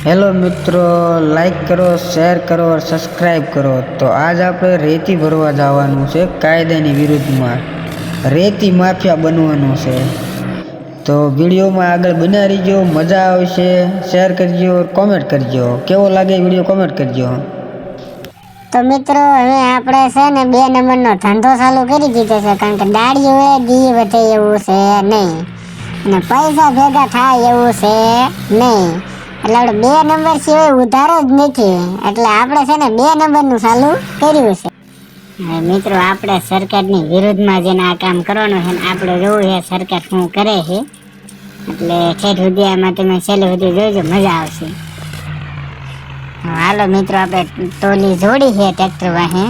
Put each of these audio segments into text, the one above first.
Hello मित्रों, like करो, शेर करो और सब्सक्राइब करो। तो आज आप रेती भरवा जवानुं छे कायदानी विरुद्धमां रेती माफिया बनवानुं छे। तो विडियो में आगे बना रहीजो, मजा आवशे। शेर करजो और कॉमेंट करजो, केवो लागे विडियो कॉमेंट करजो। तो मित्रों हवे आपणे छे ने 2 नंबरनो धंधो चालू करी दीधो छे, कारण के दाड़ीओ दी वधे एवुं छे नहीं અને પૈસા ભેગા થાય એવું છે નહીં, એટલે આપણે 2 નંબર સિવાય ઉધારો જ નથી, એટલે આપણે છે ને 2 નંબરનું ચાલુ કર્યું છે। મિત્રો આપણે સરકારની વિરુદ્ધમાં જેને આ કામ કરવાનું છે, આપણે જોવું છે સરકાર શું કરે છે, એટલે છેલ્લે સુધી આમાં તમે છેલ્લે સુધી જોજો, મજા આવશે। હાલો મિત્રો આપણે ટોલી જોડી છે ટ્રેક્ટર વાહે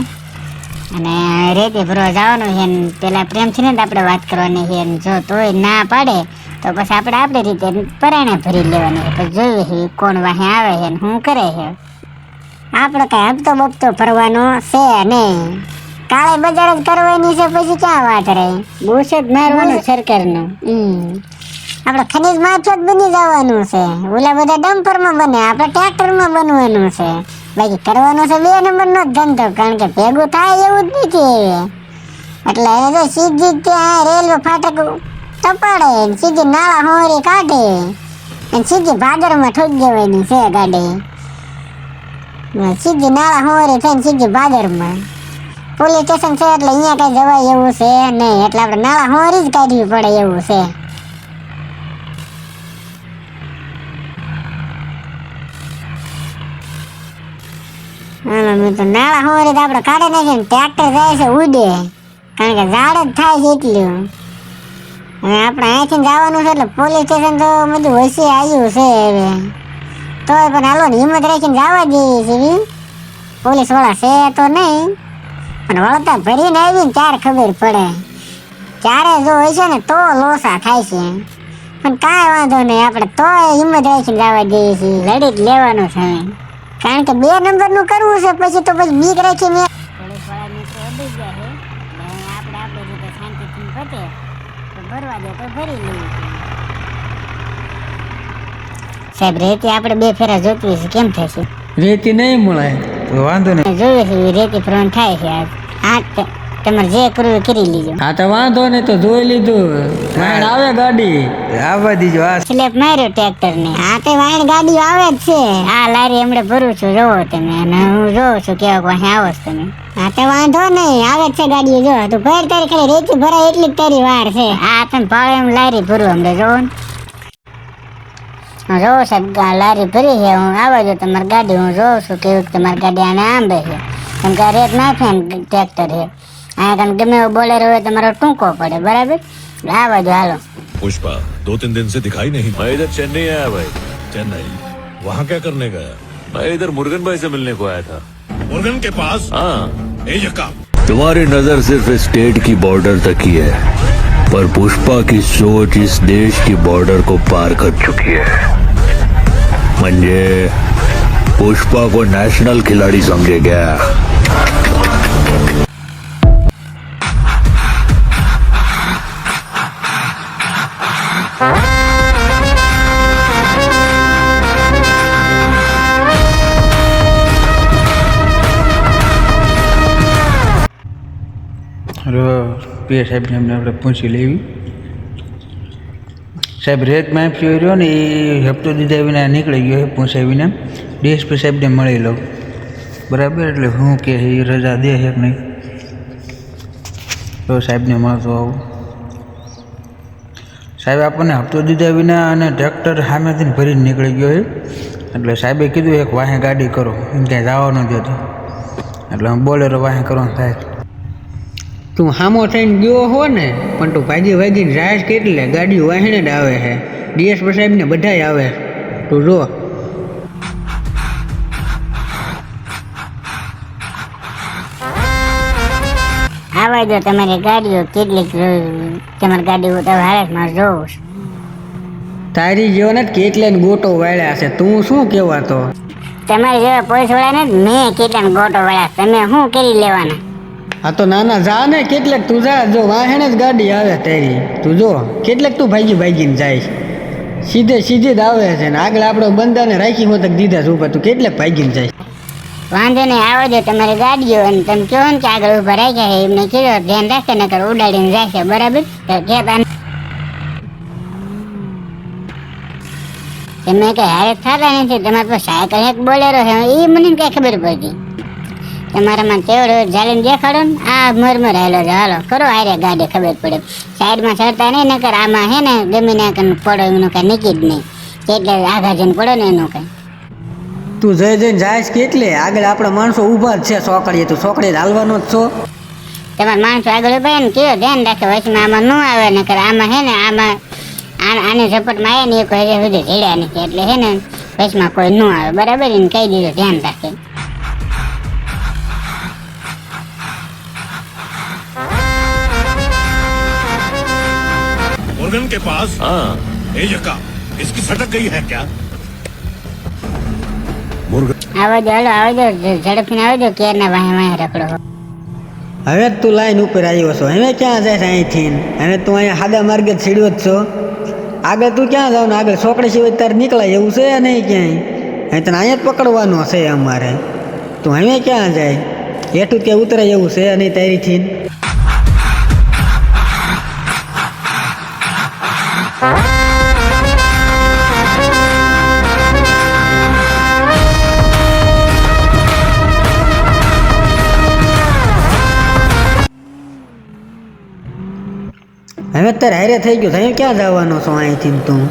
અને રેતી ભરવા જવાનું છે, પેલા પ્રેમથી ને આપણે વાત કરવાની છે, જો તોય ના પાડે તો પછી આપણે આપણી રીતે પરાણે ભરી લેવાની છે, પછી જોઈએ છે કોણ વાહે આવે છે શું કરે છે। આપણે કઈ હપ્તો બપ્તો ભરવાનો છે નહીં, કાળે બજાર જ કરવાની છે, પછી ક્યાં વાત રહી, બુશ જ મારવાનું સરકારનું। આપણે ખનીજ માફિયા જ બની જવાનું છે, ઓલા બધા ડમ્પરમાં બને, આપણે ટ્રેક્ટરમાં બનવાનું છે। બાકી કરવાનો છે 2 નંબરનો ધંધો, કારણ કે ભેગું થાય એવું જ નથી। એટલે જો સીધી ત્યાં રેલવે ફાટક ટપાડે, સીધી નાળા હોરી કાઢે અને સીધી ભાદરમાં ઠોકી દેવાની છે ગાડી, સીધી નાળા હોરી થઈને સીધી ભાદરમાં પોલીસ સ્ટેશન છે, એટલે અહીંયા કઈ જવાય એવું છે નહીં, એટલે આપણે નાળા હોરી જ કાઢવી પડે એવું છે। નાળા હોરી તો આપણે કાઢી નાખીએ ને ટ્રેક્ટર જાય છે ઉડે, કારણ કે ઝાડ જ થાય છે એટલું। હવે આપણે અહીંથી જવાનું છે, એટલે પોલીસ સ્ટેશન તો બધું વસી આવ્યું છે હવે, તોય પણ હાલો ને હિંમત રાખીને જવા દેવી છે। પોલીસ વાળા છે તો નહીં, પણ વળતા ભરીને આવીને ત્યારે ખબર પડે, ત્યારે જો હોય છે ને તો લોસા થાય છે, પણ કાંઈ વાંધો નહીં, આપણે તોય હિંમત રાખીને જવા દેવી છે, લડી જ લેવાનું છે, કારણ કે 2 નંબરનું કરવું છે, પછી તો પછી બીક રાખી મેં પોલીસ વાળા મિત્રો અડી ગયા છે, આપણે આપણી રીતે શાંતિથી પતે તો ભરવા દે તો ભરી લઈએ। સાહેબ રેતી આપણે 2 ફેરા જોતવી છે, કેમ થશે? રેતી નહીં મળે તો વાંધો નહીં, જોઈએ છે રેતી પ્રમાણ થાય છે આજ, તમારે જે કરવું એ કરી લીજો। હા તો વાંધો નહીં, તો જોઈ લીધું, વાણ આવે ગાડી આવવા દીજો। આ સ્લેપ માર્યો ટ્રેક્ટર ને, હા તો વાણ ગાડી આવે જ છે, આ લારી હમણાં ભરું છું, જોવો તમે, અને હું જોઉં છું કેવા પાસે આવો છો તમે, હા તો વાંધો નહીં, આવે જ છે ગાડી, જો તું ભર, તારી ખાલી રેતી ભરાય એટલી જ તારી વાર છે, આ તમે ભાવે એમ લારી ભરું હમણાં જોવો ને, જોવો સાહેબ લારી ભરી છે, હું આવવા જો તમારી ગાડી, હું જોઉં છું કેવી તમારી ગાડી આને આંબે છે, કેમ કે રેત નાખે ને ટ્રેક્ટર છે, આ તમે ગમે એવું બોલેરો હોય તમારો ટૂંકો પડે, બરાબર, આવવા જો હાલો। पुष्पा 2-3 दिन से दिखाई नहीं। मैं इधर चेन्नई आया भाई। चेन्नई? वहाँ क्या करने गया? मैं इधर मुर्गन भाई से मिलने को आया था। मुर्गन के पास? हाँ। तुम्हारी नजर सिर्फ स्टेट की बॉर्डर तक ही है, पर पुष्पा की सोच इस देश की बॉर्डर को पार कर चुकी है। म्हणजे पुष्पा को नेशनल खिलाड़ी समझे गया। પીએ સાહેબને એમને આપણે પૂછી લેવી। સાહેબ રેત માફિયો રહ્યો ને એ હપ્તો દીધા વિના નીકળી ગયો, પૂછાવીને ડીએસપી સાહેબને મળી લઉં, બરાબર, એટલે હું કે એ રજા દે છે કે નહીં, તો સાહેબને મળતો આવું। સાહેબ આપણને હપ્તો દીધા વિના અને ટ્રેક્ટર સામેથી ભરીને નીકળી ગયો છે, એટલે સાહેબે કીધું એક વાહે ગાડી કરો, એમ ક્યાંય જવા ન દેતો, એટલે હું બોલેરો વાહે કરવાનું થાય। તું સામો થઈને ગયો હો ને, પણ તું ભાગી ભાગીને જાય કેટલે, ગાડીઓ વાહીને જ આવે છે, ડીએસપી સાહેબને બધાય આવે, તું જો। આવવા દો તમારી ગાડીઓ કેટલીક, તમારી ગાડીઓ તો હાલતમાં જોઉં છું, તારી જેવો ને કેટલે ગોટો વાળ્યા છે, તું શું કહેવાતો? તમારી જેવા પોલીસ વાળા ને મેં કેટલા ગોટો વાળ્યા, તમે શું કરી લેવાના? હા તો નાના જા ને, કેટલેક તું જા, જો વાહેણે જ ગાડી આવે તારી, તું જો કેટલેક તું ભાગીને જાય। સીધે સીધી જ આવે છે ને આગળ આપણો બંદાને રાખી હોત દીધા છે ઉપર તું કેટલે ભાગીને જાય. વાંધો નહીં, આવો જો તમારી ગાડીઓ અને તમે કહો ને કે આગળ ઊભા રાખ્યા છે એમને કીધું ધ્યાન રાખશે નકર ઉડાડીને જશે, બરાબર? તો કહેતા તમે કઈ હારે થતા નથી. તમારે તો સાયકલ એક બોલેરો છે એ મને કઈ ખબર પડતી. તમારામાં તેવડો ચાલીને દેખાડો ને આ મરમર હાલો છે, હાલો કરો હારે ગાડી ખબર પડે. સાઈડમાં ચડતા નહીં નકર આમાં હે ને ગમે ના પડો એનું કઈ નીકળી જ નહીં, એટલે આઘા જઈને પડો ને એનું કઈ. તું જઈને જાય કેટલે આગળ આપણા માણસો ઊભા જ છે સોકડીએ, તું સોકડીએ હાલવાનો જ છો. તમારા માણસો આગળ ઉભા ને કેવો ધ્યાન રાખે વચમાં આમાં ન આવે નકર આમાં હે ને આમાં આની ઝપટમાં આવે ને એ કોઈ હજી સુધી ઝીડ્યા નથી, એટલે હે ને વચમાં કોઈ ન આવે, બરાબર? એને કહી દીધું ધ્યાન રાખે. मुर्गन के पास हाँ ये जगह इसकी सटक गई है क्या? मुर्गन આવો જો, હાલો આવો જો, ઝડપથી આવો જો, કેરના વાહે વાહે રખડો. હવે જ તું લાઈન ઉપર આવ્યો છો, હવે ક્યાં જાય છે અહીંથી? હવે તું અહીંયા સાદા માર્ગે સીડ્યો જ છો. આગળ તું ક્યાં જાવ ને આગળ સોકડી સિવાય તારે નીકળાય એવું છે નહીં ક્યાંય. અહીં તને અહીંયા જ પકડવાનો છે અમારે. તું હવે ક્યાં જાય? હેઠું ક્યાં ઉતરાય એવું છે નહીં તારીથી. હવે અત્યારે હારે થઈ ગયું, અહીં ક્યાં જવાનો છો અહીંથી તું?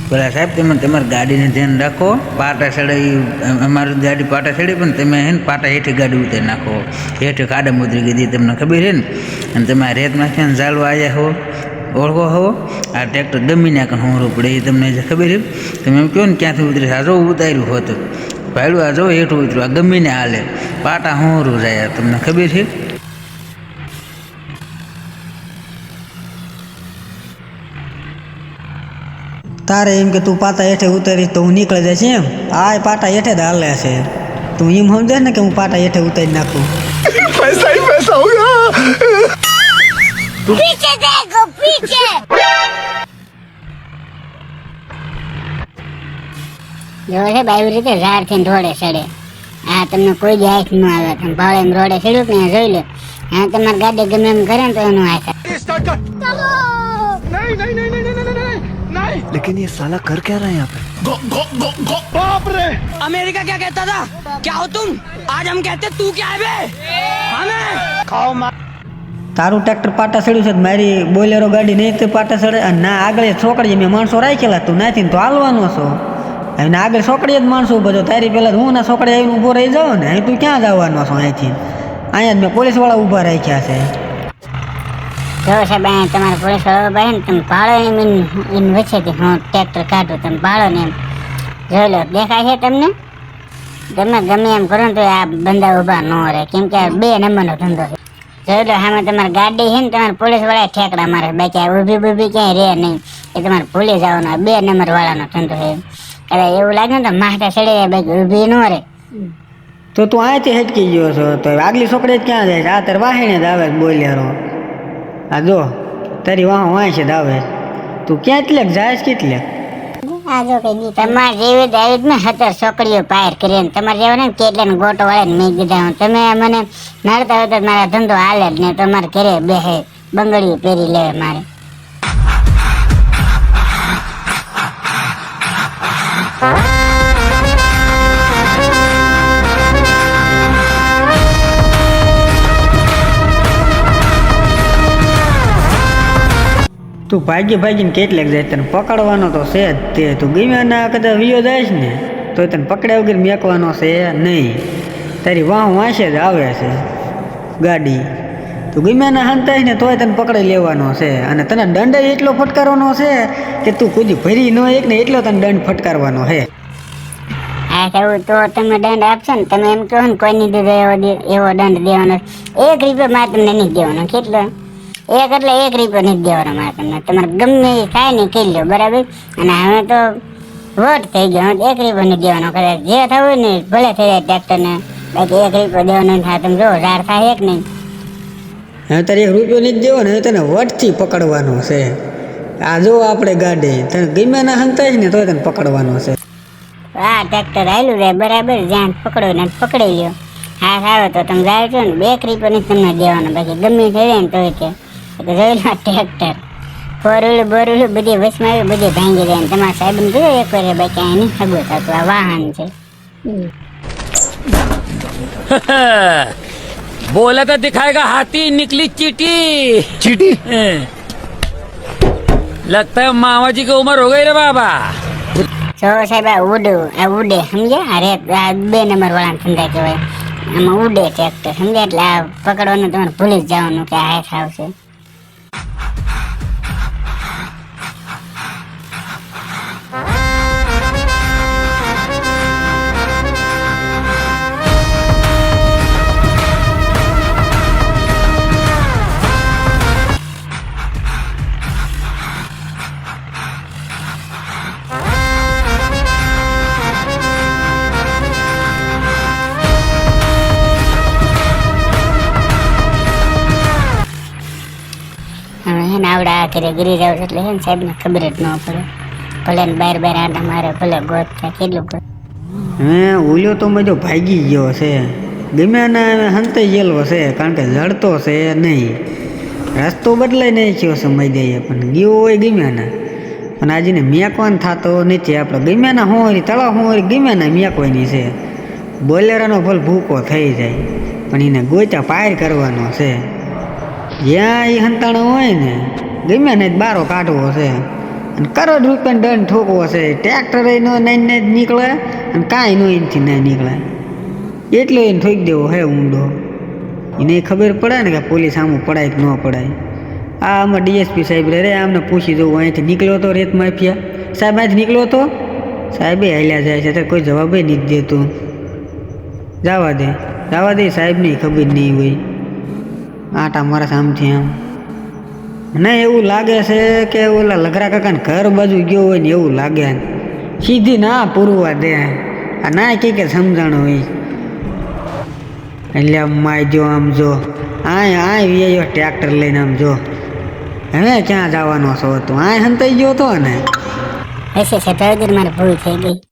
બોલા સાહેબ, તમે તમારી ગાડીને ધ્યાન રાખો. પાટા સડે અમારી ગાડી પાટા સડે પણ તમે હે ને પાટા હેઠે ગાડી ઉતારી નાખો. હેઠે કાદમ ઉતરી ગઈ હતી તમને ખબર છે ને, અને તમે આ રેતમાં ક્યાં ચાલવા આવ્યા હો, ઓળખો હો. આ ટ્રેક્ટર દમી નાખે હોરું પડે એ તમને ખબર છે. તમે એમ કહો ને ક્યાંથી ઉતરી, આ જો ઉતાર્યું હોત ભાડું, આ જો હેઠું ઉતર્યું, આ ગમીને હાલે પાટા હોરું જાય, તમને ખબર છે. તારે એમ કે તું પાટા હેઠે ઉતારીશ તો હું નીકળી જાય છે એમ? આ પાટા હેઠે જ હાલે છે. તું એમ સમજે ને કે હું પાટા હેઠે ઉતારી નાખું? पैसा ही पैसा होगा. પીછે દેખો, પીછે. જો છે બાવી રીતે ઝાડથી ઢોળે સડે. હા, તમને કોઈ જ હાથ ન આવે. તમે ભાડે એમ રોડે સડ્યું કે નહીં જોઈ લો. હા, તમારી ગાડી ગમે એમ કરે ને તો એનું હાથ. लेकिन ये साला कर क्या रहा है यहाँ पे? बाप रे. अमेरिका क्या कहता था? क्या हो तुम? आज हम कहते तू क्या है बे? हमें खाओ मार. તારું ટ્રેક્ટર પાટા સડ્યું છે, મારી બોલેરો ગાડી નહીં તે પાટા સડે. અને ના આગળ છોકરીએ મેં માણસો રાખેલા, તું નાથી તો હાલવાનો છો. અને આગળ છોકરીએ જ માણસો ઊભો છો. તારી પહેલાં હું ના છોકરી આવીને ઊભો રહી જાઉં ને, અહીં તું ક્યાં જવાનો છો અહીંથી? અહીંયા જ મેં પોલીસવાળા ઊભા રાખ્યા છે. જો સાહેબ, અહીંયા તમારા પોલીસ વાળા ભાઈ ને તમે ભાડો એમ વચ્ચેથી હું ટ્રેક્ટર કાઢું, તમે ભાડો ને એમ જોઈ લો. દેખાય છે તમને? તમે ગમે એમ કરો ને તો આ બંદા ઊભા ન રહે, કેમ કે આ 2 નંબરનો ધંધો છે. જોઈ લો સામે તમારી ગાડી છે ને, તમારે પોલીસ વાળા ઠેકડા મારે, બાકી આ ઊભી ક્યાંય રહે નહીં. એ તમારે ભૂલી જવાનો, 2 નંબર વાળાનો ધંધો છે. અરે એવું લાગે ને તો માથા ચડી જાય, બાકી ઊભી ન રહે. તો તું અહીંથી હટકી ગયો છો તો આગલી છોકરી જ ક્યાં જાય છે? આ તાર વાહીને જ આવે બોલેરો. આ જો તારી વાહ છે જ આવે. તું ક્યાં જાય કેટલે? આ જો કઈ તમારે જેવી દાવી ને 17 છોકરીઓ પાયર કરીને તમારે જેવા ને કેટલાને ગોટો વાળે મેં કીધા તમે મને નડતા હોય તો મારા ધંધો હાલે જ ને તમારે ઘરે બેહે બંગડીઓ પહેરી લેવે મારે. તું ભાગીને કેટલેક જાય, તને પકડવાનો તો છે જ તે. તું ગમે ના કદાચ વિયો જાય ને તો તને પકડ્યા વગર મેકવાનો છે નહીં. તારી વાંસે જ આવે છે ગાડી. તું ગમે ના હંતાય ને તોય તને પકડી લેવાનો છે. અને તને દંડ એટલો ફટકારવાનો છે કે તું કુદી ભરી ન એક ને એટલો તને દંડ ફટકારવાનો છે. હા થયું તો તમે દંડ આપશો ને, તમે એમ કહો ને કોઈ નહીં દીધો એવો દંડ દેવાનો. 1 રૂપિયો મારે તમને નહીં દેવાનો. કેટલો? 1 એટલે 1 રૂપિયો નહીં દેવાનો મારે તમને. તમારે ગમે એ થાય ને કહી લો, બરાબર? અને હવે તો વોટ થઈ ગયો, 1 રૂપિયો નહીં દેવાનો. કદાચ જે થવું ને ભલે થઈ જાય ટ્રેક્ટરને, બાકી 1 રૂપિયો દેવાનો થાય. તમે જો ઝાડ થાય એક નહીં. હવે તારે 1 રૂપિયો નહીં દેવો ને, હવે તને વટથી પકડવાનો છે. આ જો આપણે ગાડી તને ગમે ના હંતાય ને તો તને પકડવાનો છે. આ ટ્રેક્ટર આયલું રે બરાબર, જ્યાં પકડો ને પકડી લ્યો. હા આવે તો તમે જાય છો ને 2 રૂપિયા નહીં તમને દેવાનો, બાકી ગમે થઈ જાય ને તોય કે જોઈ લો ટ્રેક્ટર ફોરવ્હીલ બોરવ્હીલ બધી વચમાં આવી બધી ભાંગી જાય ને તમારા સાહેબ ને જોયો એક વાર બાકી આ નહીં ખબર થતું આ વાહન છે. बोला तो दिखाएगा हाथी, निकली चीटी. चीटी लगता है मामा जी की उम्र हो गई रे बाबा. જો સાહેબ આ ઉડે સમજ્યા, આ રેત આ 2 નંબર વાળા ધંધા કહેવાય, આમાં ઉડે ટ્રેક્ટર સમજ્યા, એટલે આ પકડવાનું તમારે ભૂલી જ જવાનું કે આ હાથ આવશે. આવડા ઘરે ગીરી જાવ એટલે હે ને સાહેબ ને ખબર જ ન પડે, ભલે ને બાર આટા મારે, ભલે ગોત થાય કેટલું ગોત. ઓલ્યો તો મજો ભાગી ગયો છે, ગમે ના હંતાઈ ગયેલો છે, કારણ કે લડતો છે નહીં, રસ્તો બદલાઈ નહીં થયો સમય દઈએ, પણ ગયો હોય ગમે ના, પણ આજને મેકવાન થતો નથી. આપણે ગમે ના હોરી તળા હોરી ગમે ના મેકવાની છે, બોલેરાનો ભલ ભૂકો થઈ જાય, પણ એને ગોચા પાર કરવાનો છે. જ્યાં એ હંતાણો હોય ને ગમે ને બારો કાઢવો છે, અને કરોડ રૂપિયાનો દંડ ઠોકવો છે. ટ્રેક્ટર નો નહીં જ નીકળે અને કાંઈ નો એનાથી ના નીકળે, એટલો એને ઠોકી દેવો હે ઊંડો. એને ખબર પડે ને કે પોલીસ આમ પડાય કે ન પડાય. આ આમાં ડીએસપી સાહેબ રે આમને પૂછી દઉં, અહીંથી નીકળ્યો તો રેત માફિયા સાહેબ, અહીંથી નીકળ્યો તો સાહેબે હાલ્યા જાય છે, કોઈ જવાબ નથી દેતું. જવા દે સાહેબની ખબર નહીં હોય, આટા મારા સામથી આમ મને એવું લાગે છે કે ઓલા લગરા કાકાને ઘર બાજુ ગયો હોય ને એવું લાગે. સીધી ના પૂરવા દે, આ ના કે સમજાણો હોય એટલે આમ માય જો આમ જો આ વ્યાયો ટ્રેક્ટર લઈને આમ જો. હવે ક્યાં જવાનો છો તું? આ હંતાઈ ગયો તો ને હશે છે મારે ભૂલ થઈ ગઈ.